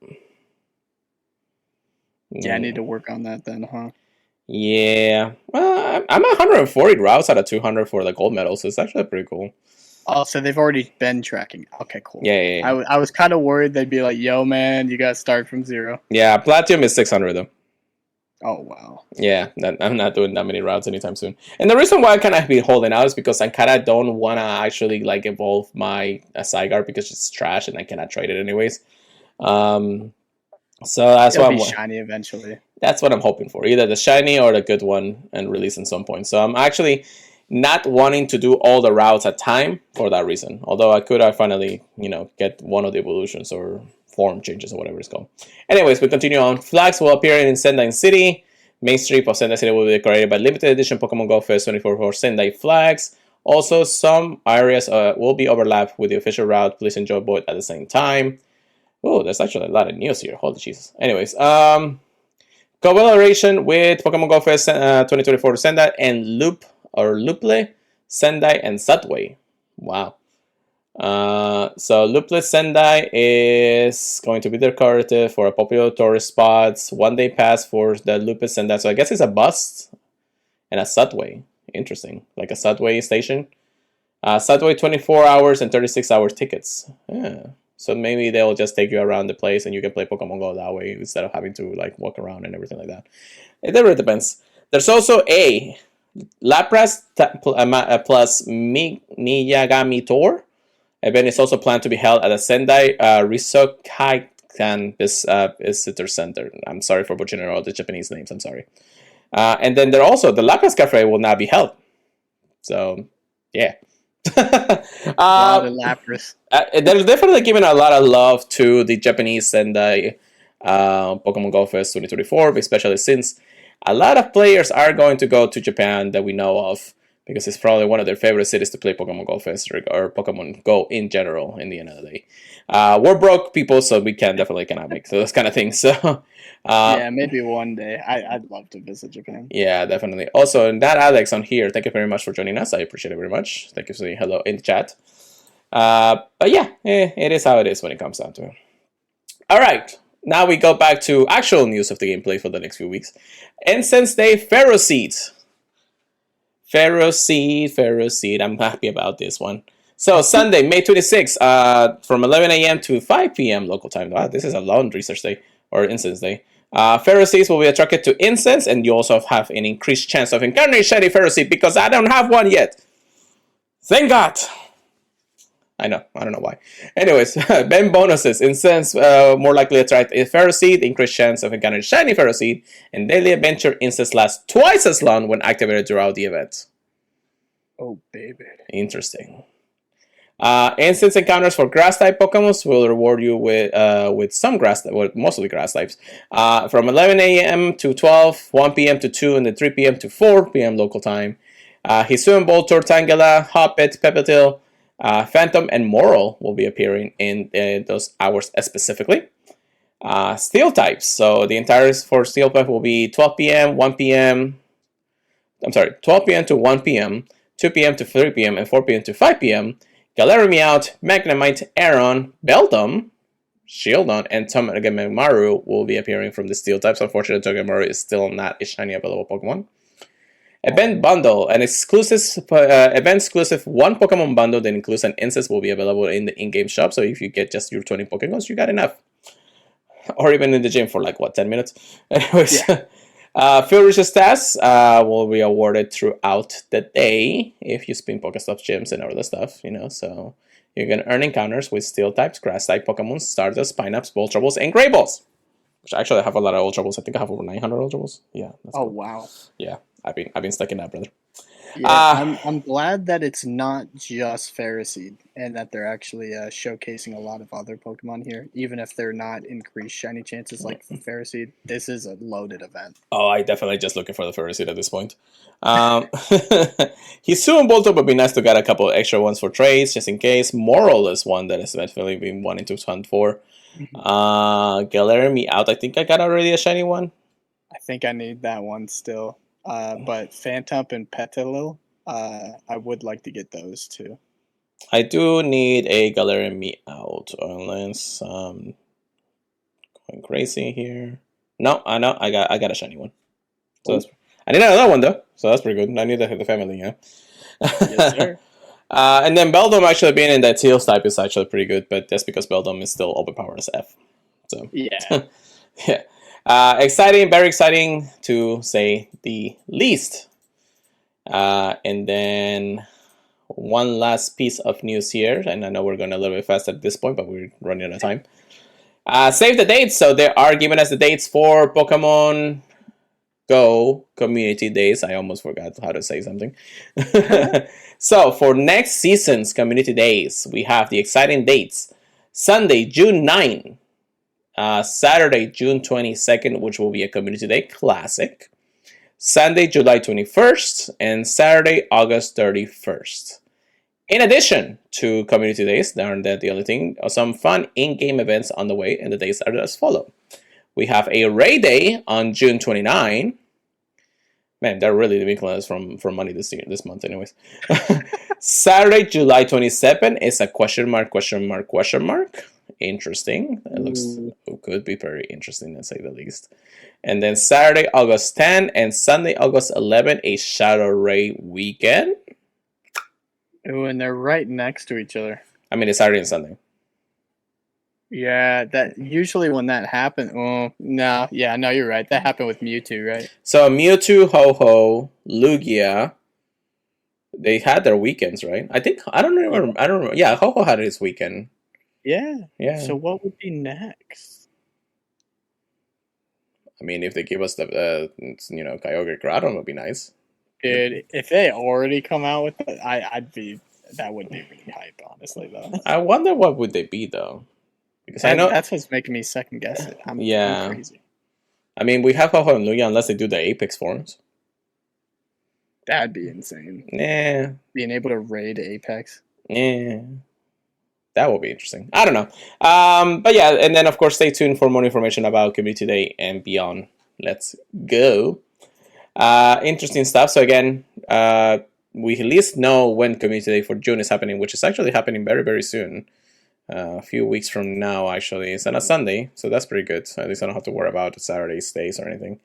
Yeah, I need to work on that then, huh? Yeah. Well, I'm 140 routes out of 200 for the gold medal, so it's actually pretty cool. Oh, so they've already been tracking. Okay, cool. Yeah. I was kind of worried they'd be like, yo, man, you got to start from 0. Yeah, Platinum is 600, though. Oh, wow. Yeah, I'm not doing that many routes anytime soon. And the reason why I kind of be holding out is because I kind of don't want to actually, evolve my Zygarde because it's trash and I cannot trade it anyways. So that's It'll why be shiny eventually. That's what I'm hoping for, either the shiny or the good one and release at some point. So I'm actually not wanting to do all the routes at time for that reason. Although I finally, get one of the evolutions or form changes or whatever it's called. Anyways, we continue on. Flags will appear in Sendai City. Main Street of Sendai City will be decorated by limited edition Pokemon Go Fest 24 for Sendai flags. Also, some areas will be overlapped with the official route. Please enjoy both at the same time. Oh, there's actually a lot of news here. Holy Jesus. Anyways, collaboration with Pokemon Go Fest 2024 Sendai and Luple, Sendai, and Satway. Wow. So Luple Sendai is going to be decorative for a popular tourist spots. 1 day pass for the Luple Sendai. So I guess it's a bus and a Satway. Interesting. Like a Satway station. Satway 24 hours and 36 hour tickets. Yeah. So maybe they'll just take you around the place and you can play Pokemon Go that way instead of having to walk around and everything like that. It really depends. There's also a Lapras plus Miyagami Tour event is also planned to be held at the Sendai Risokaikan Visitor Center. I'm sorry for butchering all the Japanese names. I'm sorry. And then the Lapras Cafe will now be held. So, yeah. Lapras. They're definitely giving a lot of love to the Japanese Sendai Pokemon Go Fest 2024, especially since a lot of players are going to go to Japan that we know of, because it's probably one of their favorite cities to play Pokemon Go Fest or Pokemon Go in general. In the end of the day, we're broke people, so we definitely cannot make those kind of things. So, yeah, maybe one day. I'd love to visit Japan. Yeah, definitely. Also, and that Alex on here, thank you very much for joining us. I appreciate it very much. Thank you for saying hello in the chat. But yeah, it is how it is when it comes down to it. All right. Now we go back to actual news of the gameplay for the next few weeks. Incense Day Ferroseed. Ferroseed. I'm happy about this one. So Sunday, May 26th, from 11 a.m. to 5 p.m. local time. Wow, this is a long research day or Incense Day. Ferroseeds will be attracted to incense, and you also have an increased chance of encountering shiny Ferroseed because I don't have one yet. Thank God. I know. I don't know why. Anyways, Ben bonuses. Instance more likely to attract a Ferroseed, increased chance of encountering shiny Ferroseed, and daily adventure instance lasts twice as long when activated throughout the event. Oh, baby. Interesting. Instance encounters for grass type Pokemon will reward you with some grass, well, mostly grass types, from 11 a.m. to 12, 1 p.m. to 2, and then 3 p.m. to 4 p.m. local time. Hisuian Voltorb, Tangela, Hoppet, Pepetil, Phantom, and Moral will be appearing in those hours specifically. Steel types. So the entire for Steel type will be 12 p.m., 1 p.m. I'm sorry, 12 p.m. to 1 p.m., 2 p.m. to 3 p.m., and 4 p.m. to 5 p.m. Galarian Meowth, Magnemite, Aron, Beldum, Shieldon, and Togedemaru will be appearing from the Steel types. Unfortunately, Togedemaru is still not a shiny available Pokemon. Event Bundle, an event-exclusive one Pokemon bundle that includes an instance will be available in the in-game shop. So if you get just your 20 Pokemon, you got enough. Or even in the gym for 10 minutes. Anyways, yeah. Field Research tasks will be awarded throughout the day if you spin Pokestops, gyms, and all the stuff, so you're going to earn encounters with Steel types, Grass type Pokemon, Stardust, Pineaps, Voltrables, and Grey Balls. Which actually I have a lot of Ultraballs. I think I have over 900 Ultraballs. Yeah. That's cool. Wow. Yeah, I've been stuck in that, brother. Yeah, I'm glad that it's not just Ferroseed and that they're actually showcasing a lot of other Pokemon here, even if they're not increased shiny chances like Ferroseed. This is a loaded event. Oh, I definitely just looking for the Ferroseed at this point. Hisuian Voltorb would be nice to get a couple extra ones for trades, just in case. Moral is one that has definitely been wanting to hunt for. Galarian Meowth, I think I got already a shiny one. I think I need that one still. But Phantom and Petilil, I would like to get those too. I do need a Galarian Meowth, unless going crazy here. No, I know I got a shiny one. So I need another one though, so that's pretty good. I need the family, yeah. Yes, sir. And then Beldum actually being in that Teals type is actually pretty good, but that's because Beldum is still overpowered as F. So yeah. Yeah. Exciting, very exciting to say the least. And then one last piece of news here, and I know we're going a little bit fast at this point, but we're running out of time. Save the dates. So they are giving us the dates for Pokemon Go Community Days. I almost forgot how to say something. So for next season's Community Days, we have the exciting dates. Sunday, June 9. Saturday, June 22nd, which will be a Community Day Classic. Sunday, July 21st, and Saturday, August 31st. In addition to Community Days, aren't that the only thing? Some fun in-game events on the way, and the days are as follow. We have a Ray Day on June 29. Man, they're really making us from money this month, anyways. Saturday, July 27 is a question mark. Interesting. It looks could be very interesting, to say the least. And then Saturday, August 10 and Sunday, August 11, a Shadow Ray weekend. Oh, and they're right next to each other. I mean, it's Saturday and Sunday. Yeah, that usually when that happens. Oh, no, you're right. That happened with Mewtwo, right? So Mewtwo, Ho-Ho, Lugia, they had their weekends, right? I don't remember. Yeah, Ho-Ho had his weekend. Yeah. So what would be next? I mean, if they give us the Kyogre Groudon would be nice. Dude, if they already come out with it, that would be really hype, honestly, though. I wonder what would they be though. Because I know that's what's making me second guess it. I'm crazy. I mean, we have Ho-Ho and Lugia unless they do the Apex forms. That'd be insane. Yeah. Being able to raid Apex. Yeah. That will be interesting. I don't know. But yeah, and then of course stay tuned for more information about Community Day and beyond. Let's go. Interesting stuff. So again, we at least know when Community Day for June is happening, which is actually happening very, very soon. A few weeks from now, actually. It's on a Sunday, so that's pretty good. So at least I don't have to worry about Saturdays, days, or anything.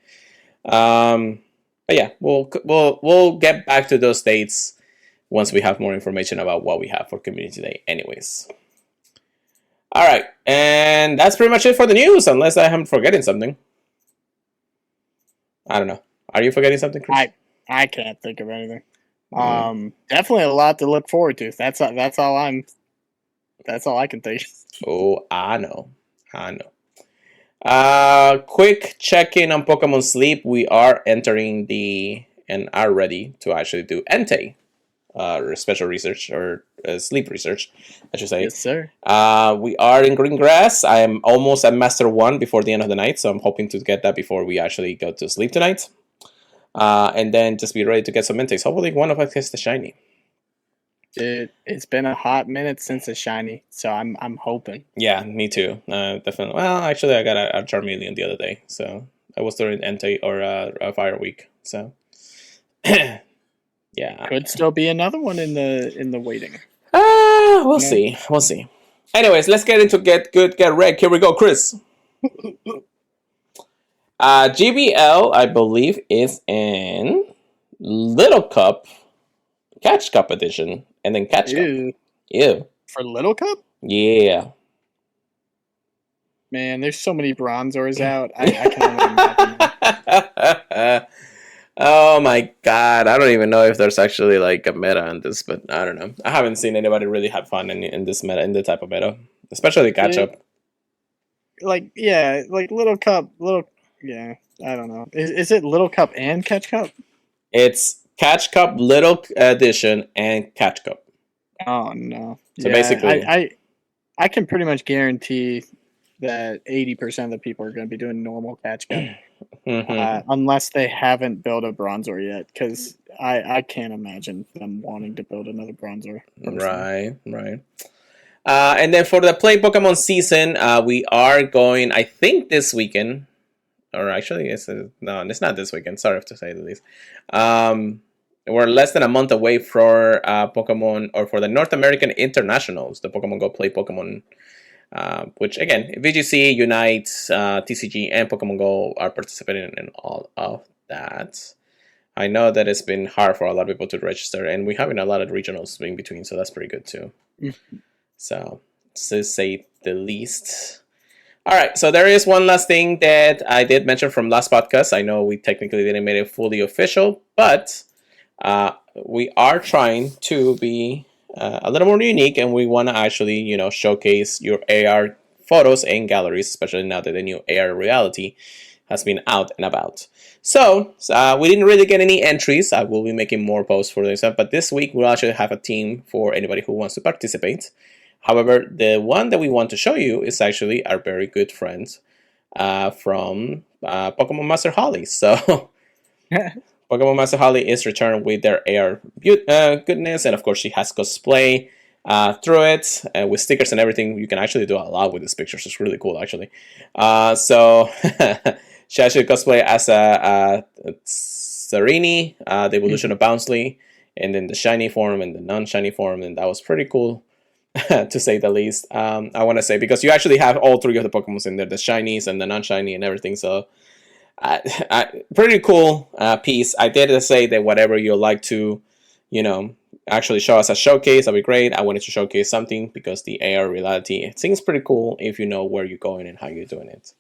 But yeah, we'll get back to those dates once we have more information about what we have for Community Day anyways. All right, and that's pretty much it for the news, unless I am forgetting something. I don't know. Are you forgetting something, Chris? I can't think of anything. Definitely a lot to look forward to. That's all I'm That's all I can think. Oh, I know. I know. Quick check-in on Pokemon Sleep. We are entering and are ready to actually do Entei, special research or sleep research, I should say. Yes, sir. We are in green grass. I am almost at Master 1 before the end of the night, so I'm hoping to get that before we actually go to sleep tonight. And then just be ready to get some Enteis. Hopefully one of us gets the shiny. It's been a hot minute since a shiny, so I'm hoping. Yeah, me too. Definitely. Well, actually, I got a Charmeleon the other day, so I was during Entei or a Fire Week. So, yeah, Could still be another one in the waiting. we'll see. We'll see. Anyways, let's get into Get Good, Get Wrecked. Here we go, Chris. GBL, I believe, is in Little Cup, Catch Cup edition, and then Catch Ew. Cup. Ew. For Little Cup? Yeah. Man, there's so many Bronzors out. I can't only imagine. Oh my god, I don't even know if there's actually like a meta on this, but I don't know. I haven't seen anybody really have fun in this meta, in the type of meta, especially catch up. Like Little Cup, yeah. I don't know. Is it Little Cup and Catch Cup? It's Catch Cup, Little Edition, and Catch Cup. Oh no! So basically, I can pretty much guarantee that 80% of the people are going to be doing normal Catch Cup. Unless they haven't built a Bronzor yet, because I can't imagine them wanting to build another Bronzor. Right. And then for the Play Pokemon season, we are going, I think, this weekend. Or actually, it's not this weekend. Sorry to say the least. We're less than a month away for Pokemon, or for the North American Internationals, the Pokemon Go Play Pokemon. Which again, VGC, Unite, TCG, and Pokemon Go are participating in all of that. I know that it's been hard for a lot of people to register, and we're having a lot of regionals in between, so that's pretty good too. So, to say the least. All right, so there is one last thing that I did mention from last podcast. I know we technically didn't make it fully official, but we are trying to be a little more unique, and we want to actually, showcase your AR photos and galleries, especially now that the new AR reality has been out and about. So we didn't really get any entries. I will be making more posts for this, but this week we'll actually have a team for anybody who wants to participate. However, the one that we want to show you is actually our very good friends from Pokemon Master Holly. So Pokemon Master Holly is returned with their AR goodness, and of course she has cosplay through it, with stickers and everything. You can actually do a lot with these pictures. It's really cool, actually. So she actually cosplay as a Serini, the evolution of Bounsley, and then the shiny form and the non-shiny form, and that was pretty cool. To say the least. I want to say, because you actually have all three of the Pokemon in there, the shinies and the non-shiny and everything, so pretty cool piece. I did say that whatever you'd like to, actually show us a showcase, that'd be great. I wanted to showcase something because the AR reality, it seems pretty cool if you know where you're going and how you're doing it.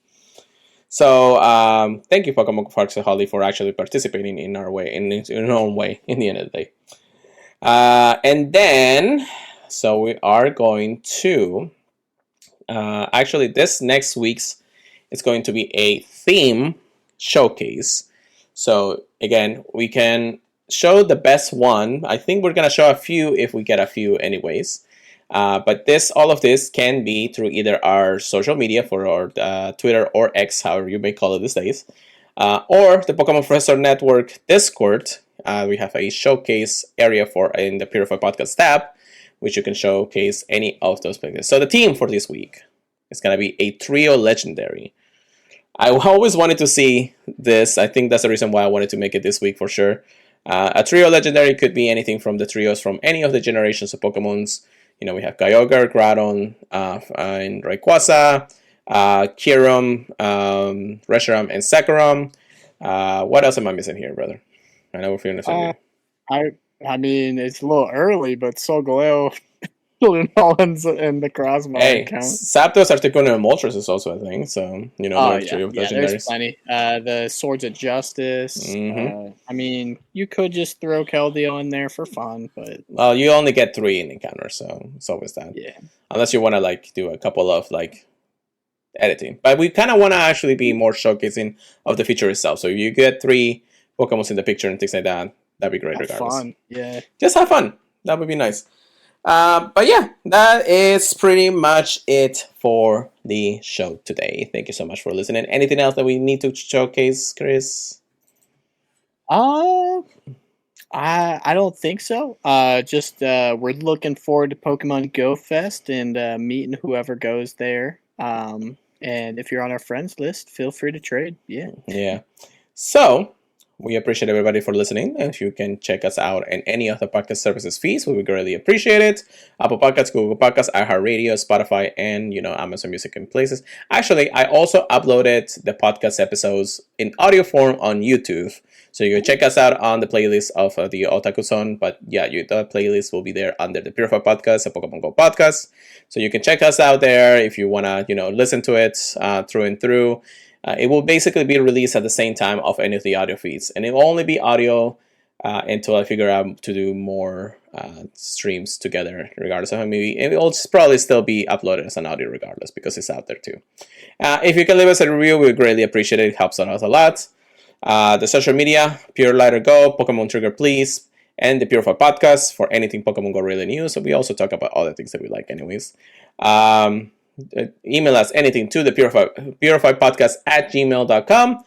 So thank you, Pokemon Parks and Holly, for actually participating in our way, in our own way, in the end of the day. And then, so we are going to, actually this next week's, it's going to be a theme showcase. So again, we can show the best one. I think we're going to show a few if we get a few anyways. But all of this can be through either our social media for our Twitter or X, however you may call it these days, or the Pokemon Professor Network Discord. We have a showcase area in the Purified Podcast tab, which you can showcase any of those places. So the team for this week is going to be a trio legendary. I always wanted to see this. I think that's the reason why I wanted to make it this week for sure. A trio legendary could be anything from the trios from any of the generations of Pokemons. We have Kyogre, Groudon, and Rayquaza, Kyurem, Reshiram, and Sakura. What else am I missing here, brother? I know we're feeling the same. I mean, it's a little early, but Solgaleo. Lunolans and the Crossbone Hey, count. Zapdos, Articuno, and Moltres is also a thing, so, Oh another yeah, three of yeah. There's legendaries. plenty. The Swords of Justice. Mm-hmm. I mean, you could just throw Keldeo in there for fun, but Well, you only get 3 in encounter, so it's always that. yeah. Unless you want to, like, do a couple of, like, editing. But we kind of want to actually be more showcasing of the feature itself. So if you get 3 Pokemon in the picture and things like that, that'd be great Have regardless. fun. Yeah. Just have fun. That would be nice. But yeah, that is pretty much it for the show today. Thank you so much for listening. Anything else that we need to showcase, Chris? I don't think so. Just we're looking forward to Pokemon Go Fest and meeting whoever goes there. And if you're on our friends list, feel free to trade. Yeah. Yeah. So, we appreciate everybody for listening. If you can check us out in any of the podcast services feeds, we would greatly appreciate it. Apple Podcasts, Google Podcasts, iHeartRadio, Spotify, and Amazon Music and places. Actually, I also uploaded the podcast episodes in audio form on YouTube. So you can check us out on the playlist of the Otaku Zone. But yeah, the playlist will be there under the Purified Podcast, the Pokemon Go Podcast. So you can check us out there if you want to, listen to it through and through. It will basically be released at the same time of any of the audio feeds. And it will only be audio until I figure out to do more streams together, regardless of how maybe it will probably still be uploaded as an audio regardless, because it's out there too. If you can leave us a review, we would greatly appreciate it. It helps us a lot. The social media, Pure Lighter Go, Pokemon Trigger Please, and the Purified Podcast for anything Pokemon Go related news. So we also talk about other things that we like anyways. Email us anything to the Purified Podcast at gmail.com.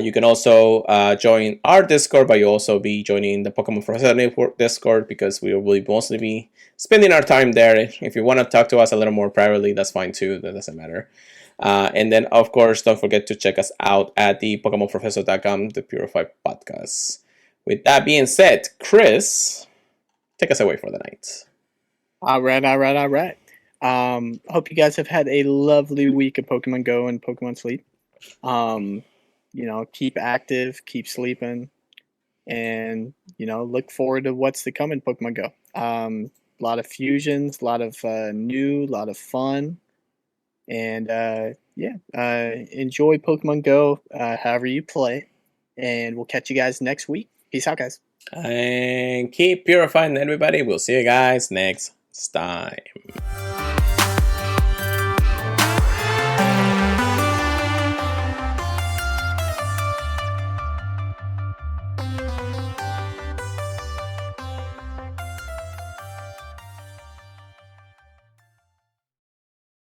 You can also join our Discord, but you'll also be joining the Pokemon Professor Network Discord, because we will mostly be spending our time there. If you want to talk to us a little more privately, that's fine too. That doesn't matter. And then, of course, don't forget to check us out at the PokemonProfessor.com, the Purified Podcast. With that being said, Chris, take us away for the night. All right. Hope you guys have had a lovely week of Pokemon Go and Pokemon Sleep. Keep active, keep sleeping, and look forward to what's to come in Pokemon Go. A lot of fusions, a lot of new, a lot of fun, and enjoy Pokemon Go however you play. And we'll catch you guys next week. Peace out, guys. And keep purifying, everybody. We'll see you guys next time.